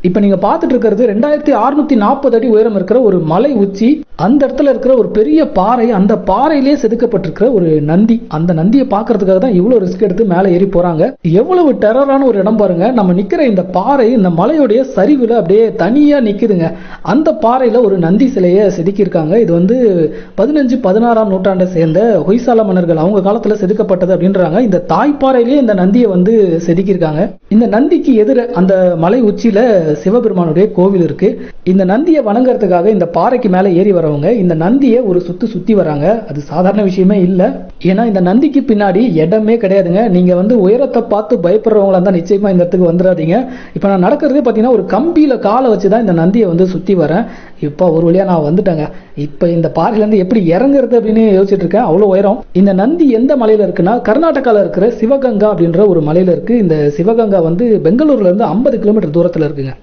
இப்ப நீங்க பார்த்துட்டு இருக்கிறது 2640 அடி உயரம் இருக்கிற ஒரு மலை உச்சி. அந்த இடத்துல இருக்கிற ஒரு பெரிய பாறை, அந்த பாறையிலே செதுக்கப்பட்டிருக்கிற ஒரு நந்தி. அந்த நந்தியை பார்க்கறதுக்காக தான் இவ்வளவு ரிஸ்க் எடுத்து மேலே ஏறி போறாங்க. எவ்வளவு டெரரான ஒரு இடம் பாருங்க. நம்ம நிக்கிற இந்த பாறை இந்த மலையுடைய சரிவுல அப்படியே தனியா நிக்குதுங்க. அந்த பாறையில ஒரு நந்தி சிலையை செதுக்கியிருக்காங்க. இது வந்து 15-16ஆம் நூற்றாண்டை சேர்ந்த ஹொய்சால மன்னர்கள் அவங்க காலத்துல செதுக்கப்பட்டது அப்படின்றாங்க. இந்த தாய்ப்பாறையிலேயே இந்த நந்தியை வந்து செதுக்கியிருக்காங்க. இந்த நந்திக்கு எதிர அந்த மலை உச்சியில சிவபெருமானுடைய கோவில் இருக்கு. இந்த நந்தியை வணங்குறதுக்காக இந்த பாறைக்கு மேல ஏறி வரவங்க இந்த நந்தியை ஒரு சுத்தி வராங்க. அது சாதாரண விஷயமே இல்ல. ஏன்னா இந்த நந்திக்கு பின்னாடி இடமே கிடையாதுங்க. நீங்க வந்து உயரத்தை பார்த்து பயப்படுறவங்களா இருந்தா நிச்சயமா இந்த இடத்துக்கு வந்துடாதீங்க. இப்ப நான் நடக்கிறதே பாத்தீங்கன்னா ஒரு கம்பியில காலை வச்சுதான் இந்த நந்தியை வந்து சுத்தி வரேன். இப்ப ஒரு வழியா நான் வந்துட்டேங்க. இப்ப இந்த பாறையில இருந்து எப்படி இறங்குறது அப்படின்னு யோசிச்சுட்டு இருக்கேன். அவ்வளவு உயரம். இந்த நந்தி எந்த மலையில இருக்குன்னா கர்நாடகால இருக்கிற சிவகங்கா அப்படின்ற ஒரு மலையில இருக்கு. இந்த சிவகங்கா வந்து பெங்களூர்ல இருந்து 50 கிலோமீட்டர் தூரத்துல இருக்குங்க.